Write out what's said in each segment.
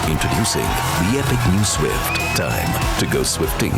Introducing the epic new Swift. Time to go swifting.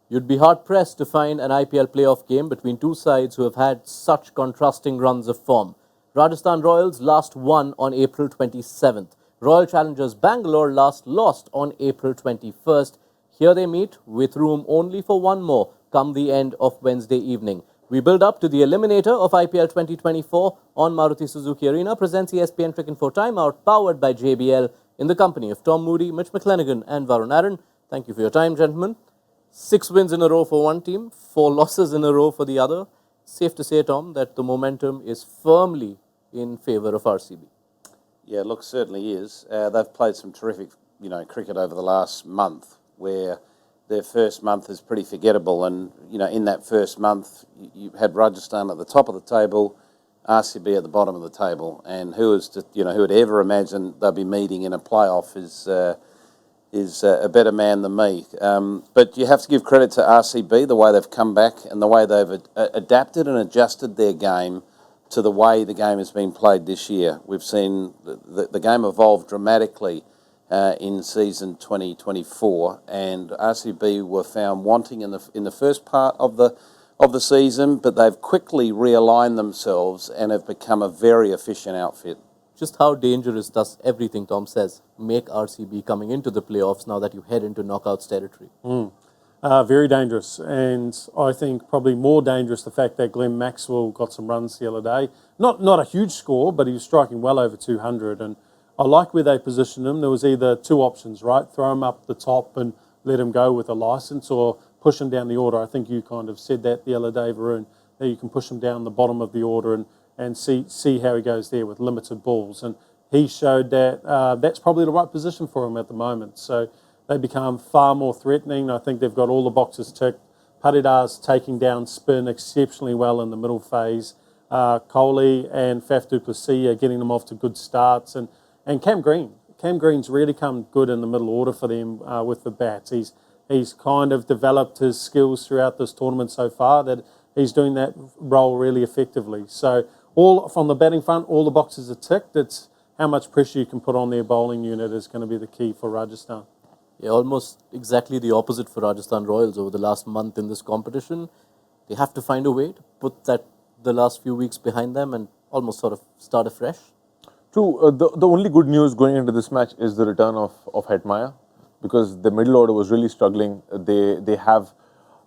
You'd be hard-pressed to find an IPL playoff game between two sides who have had such contrasting runs of form. Rajasthan Royals last won on April 27th. Royal challengers Bangalore last lost on April 21st. Here they meet with room only for one more come the end of Wednesday evening. We build up to the Eliminator of IPL 2024 on Maruti Suzuki Arena, presents ESPN Cricinfo Timeout, powered by JBL, in the company of Tom Moody, Mitch McClenaghan and Varun Aaron. Thank you for your time, gentlemen. 6 wins in a row for one team, 4 losses in a row for the other. Safe to say, Tom, that the momentum is firmly in favour of RCB. Yeah, look, certainly is. They've played some terrific, cricket over the last month, where their first month is pretty forgettable. And, in that first month, you had Rajasthan at the top of the table, RCB at the bottom of the table. And who would ever imagine they'll be meeting in a playoff is a better man than me. But you have to give credit to RCB, the way they've come back and the way they've adapted and adjusted their game to the way the game has been played this year. We've seen the game evolve dramatically in season 2024, and RCB were found wanting in the first part of the season, but they've quickly realigned themselves and have become a very efficient outfit. Just how dangerous does everything Tom says make RCB coming into the playoffs now that you head into knockouts territory? Very dangerous, and I think probably more dangerous the fact that Glenn Maxwell got some runs the other day. Not a huge score, but he was striking well over 200, and I like where they positioned him. There was either two options, right? Throw him up the top and let him go with a licence, or push him down the order. I think you kind of said that the other day, Varun, that you can push him down the bottom of the order and see how he goes there with limited balls. And he showed that that's probably the right position for him at the moment. So they become far more threatening. I think they've got all the boxes ticked. Patidar's taking down spin exceptionally well in the middle phase. Kohli and Faf du Plessis are getting them off to good starts. And Cam Green's really come good in the middle order for them with the bats. He's kind of developed his skills throughout this tournament so far, that he's doing that role really effectively. So all from the batting front, all the boxes are ticked. It's how much pressure you can put on their bowling unit is going to be the key for Rajasthan. Yeah, almost exactly the opposite for Rajasthan Royals over the last month in this competition. They have to find a way to put the last few weeks behind them and almost sort of start afresh. True. The only good news going into this match is the return of Hetmyer, because the middle order was really struggling. They have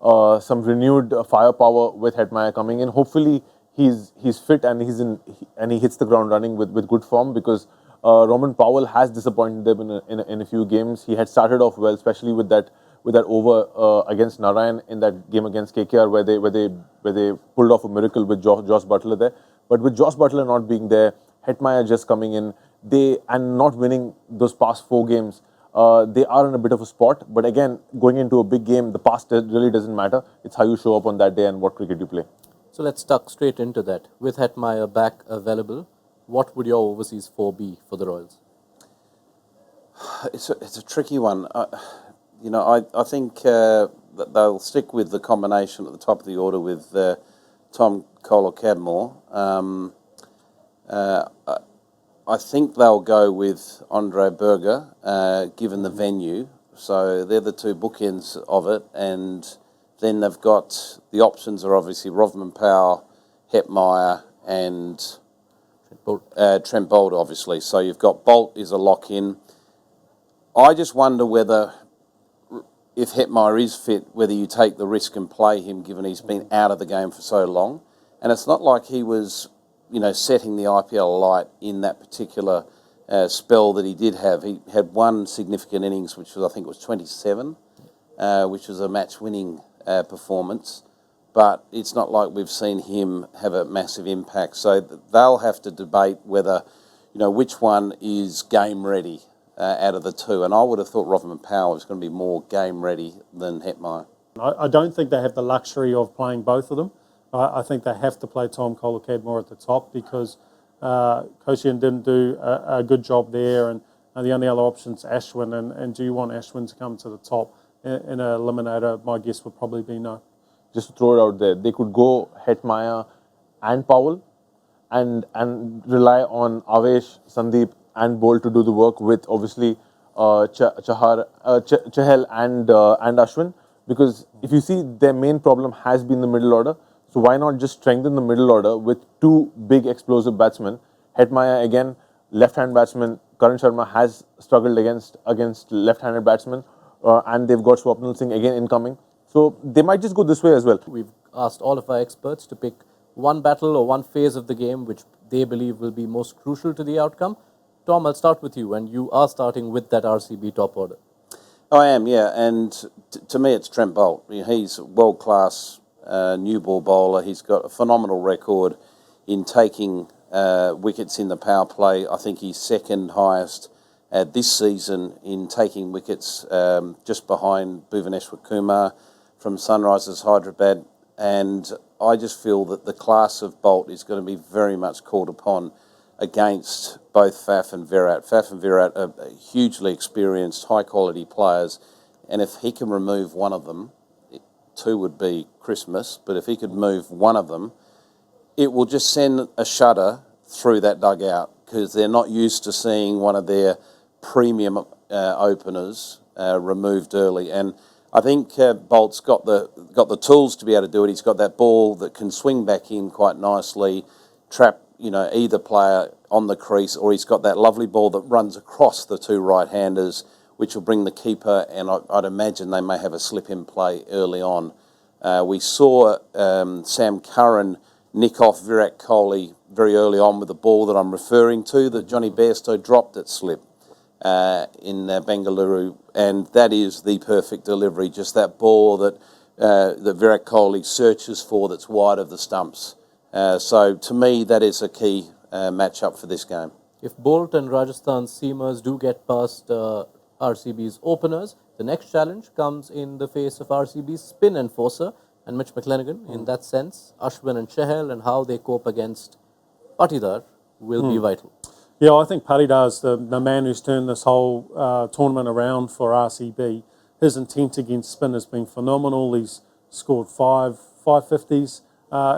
some renewed firepower with Hetmyer coming in. Hopefully he's fit and he hits the ground running with good form, because Roman Powell has disappointed them in a few games. He had started off well, especially with that over against Narayan in that game against KKR, where they pulled off a miracle with Josh Butler there. But with Josh Butler not being there, Hetmyer just coming in, and not winning those past 4 games, they are in a bit of a spot. But again, going into a big game, the past really doesn't matter. It's how you show up on that day and what cricket you play. So let's tuck straight into that. With Hetmyer back available, what would your overseas 4 be for the Royals? It's a tricky one. I think that they'll stick with the combination at the top of the order with Tom Kohler-Cadmore. I think they'll go with Andre Berger, given the venue. So they're the 2 bookends of it. And then they've got the options are obviously Rovman Powell, Hetmyer, and Trent Boult, obviously. So you've got Boult is a lock-in. I just wonder whether, if Hetmyer is fit, whether you take the risk and play him, given he's been out of the game for so long. And it's not like he was, setting the IPL alight in that particular spell that he did have. He had one significant innings, which was, I think it was 27, which was a match-winning performance. But it's not like we've seen him have a massive impact. So they'll have to debate whether, which one is game ready out of the 2. And I would have thought Rovman Powell was going to be more game ready than Hetmyer. I don't think they have the luxury of playing both of them. I think they have to play Tom Kohler-Cadmore at the top, because Koshian didn't do a good job there, and the only other option is Ashwin. And do you want Ashwin to come to the top in an eliminator? My guess would probably be no. Just to throw it out there, they could go Hetmyer and Powell, and rely on Avesh, Sandeep, and Boult to do the work with obviously Chahal and Ashwin. Because if you see, their main problem has been the middle order. So why not just strengthen the middle order with two big explosive batsmen? Hetmaya again, left-hand batsman. Karan Sharma has struggled against left-handed batsmen, and they've got Swapnil Singh again incoming. So they might just go this way as well. We've asked all of our experts to pick one battle or one phase of the game which they believe will be most crucial to the outcome. Tom, I'll start with you, and you are starting with that RCB top order. I am, yeah, and to me it's Trent Boult. He's a world-class new ball bowler. He's got a phenomenal record in taking wickets in the power play. I think he's second highest this season in taking wickets, just behind Bhuvaneshwar Kumar from Sunrisers Hyderabad. And I just feel that the class of Boult is going to be very much called upon against both Faf and Virat. Faf and Virat are hugely experienced, high-quality players, and if he can remove one of them, two would be Christmas, but if he could move one of them, it will just send a shudder through that dugout, because they're not used to seeing one of their premium openers removed early. And I think Boult's got the tools to be able to do it. He's got that ball that can swing back in quite nicely, trap either player on the crease, or he's got that lovely ball that runs across the two right-handers, which will bring the keeper, and I'd imagine they may have a slip-in play early on. We saw Sam Curran nick off Virat Kohli very early on with the ball that I'm referring to, that Johnny Bairstow dropped at slip in Bengaluru, and that is the perfect delivery, just that ball that Virat Kohli searches for that's wide of the stumps. So to me, that is a key matchup for this game. If Boult and Rajasthan seamers do get past RCB's openers, the next challenge comes in the face of RCB's spin enforcer and Mitch McLennigan. In that sense, Ashwin and Chahal and how they cope against Patidar will be vital. Yeah, I think Patidar's the man who's turned this whole tournament around for RCB. His intent against spin has been phenomenal. He's scored 550s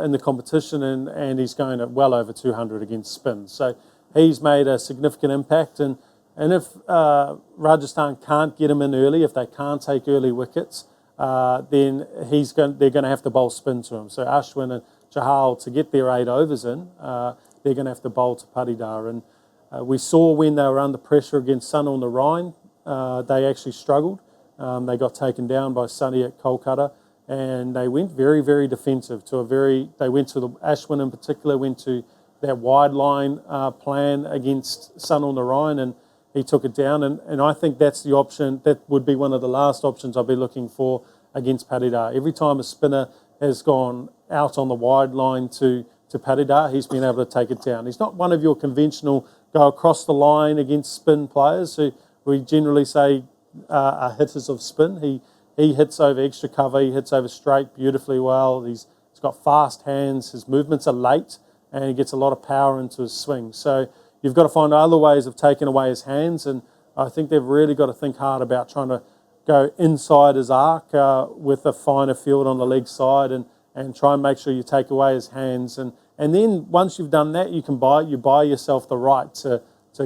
in the competition, and he's going at well over 200 against spin. So he's made a significant impact. And if Rajasthan can't get him in early, if they can't take early wickets, then they're going to have to bowl spin to him. So Ashwin and Chahal, to get their 8 overs in, they're going to have to bowl to Patidar. And we saw when they were under pressure against Sun on the Rhine, they actually struggled. They got taken down by Sunny at Kolkata, and they went very, very defensive they went to the Ashwin in particular, went to that wide line plan against Sun on the Rhine, and he took it down. And I think that's the option. That would be one of the last options I'll be looking for against Patidar. Every time a spinner has gone out on the wide line to Patidar, he's been able to take it down. He's not one of your conventional go across the line against spin players who we generally say are hitters of spin. He hits over extra cover, he hits over straight beautifully well. He's got fast hands, his movements are late, and he gets a lot of power into his swing. So you've got to find other ways of taking away his hands, and I think they've really got to think hard about trying to go inside his arc with a finer field on the leg side and try and make sure you take away his hands. And then once you've done that, you buy yourself the right to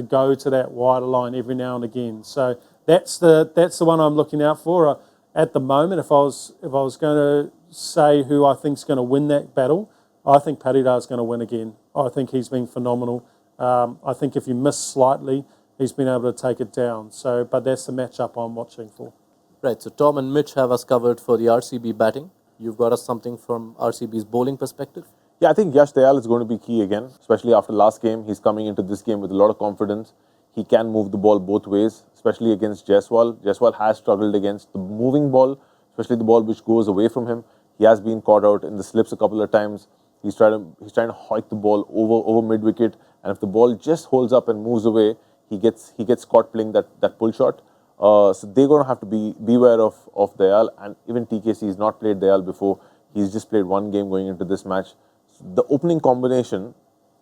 go to that wider line every now and again. So that's the one I'm looking out for. At the moment, if I was going to say who I think is going to win that battle, I think Patidar is going to win again. I think he's been phenomenal. I think if you miss slightly, he's been able to take it down. But that's the matchup I'm watching for. Right, so Tom and Mitch have us covered for the RCB batting. You've got us something from RCB's bowling perspective? Yeah, I think Yash Dayal is going to be key again, especially after last game. He's coming into this game with a lot of confidence. He can move the ball both ways, especially against Jaiswal. Jaiswal has struggled against the moving ball, especially the ball which goes away from him. He has been caught out in the slips a couple of times. He's trying to hoik the ball over mid wicket, and if the ball just holds up and moves away, he gets caught playing that pull shot. So they're going to have to beware of Dayal, and even TKC has not played Dayal before. He's just played one game going into this match. So the opening combination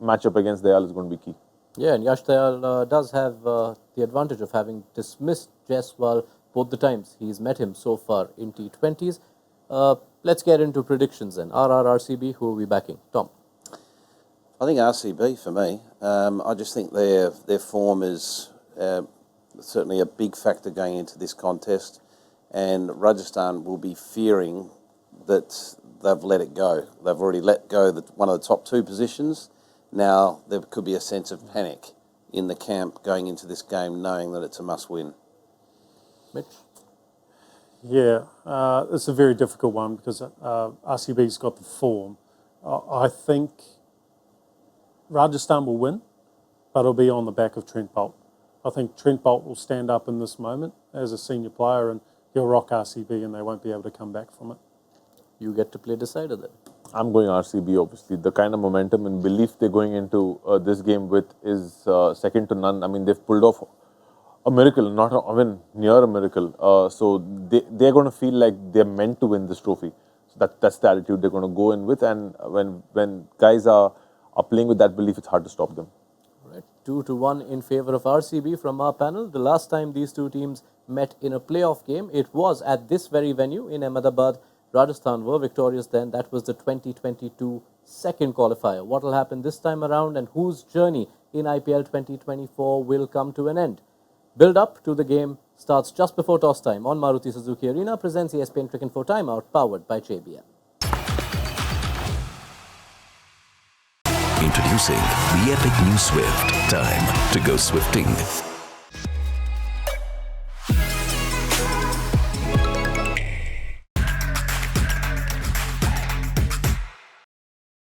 matchup against Dayal is going to be key. Yeah, and Yash Dayal does have the advantage of having dismissed Jaiswal both the times he's met him so far in T20s. Let's get into predictions then. RR, RCB, who are we backing? Tom? I think RCB for me. I just think their form is certainly a big factor going into this contest, and Rajasthan will be fearing that they've let it go. They've already let go one of the top two positions. Now there could be a sense of panic in the camp going into this game, knowing that it's a must-win. Mitch? Yeah, it's a very difficult one because RCB's got the form. I think Rajasthan will win, but it'll be on the back of Trent Boult. I think Trent Boult will stand up in this moment as a senior player and he'll rock RCB and they won't be able to come back from it. You get to play decider then. I'm going RCB, obviously. The kind of momentum and belief they're going into this game with is second to none. I mean, they've pulled off a miracle, near a miracle. So they're going to feel like they're meant to win this trophy. So that's the attitude they're going to go in with. And when guys are playing with that belief, it's hard to stop them. Right. 2-1 in favour of RCB from our panel. The last time these two teams met in a playoff game, it was at this very venue in Ahmedabad. Rajasthan were victorious then. That was the 2022 second qualifier. What will happen this time around and whose journey in IPL 2024 will come to an end? Build up to the game starts just before toss time on Maruti Suzuki Arena. Presents ESPN Cricinfo Timeout, powered by JBL. Introducing the epic new Swift. Time to go swifting.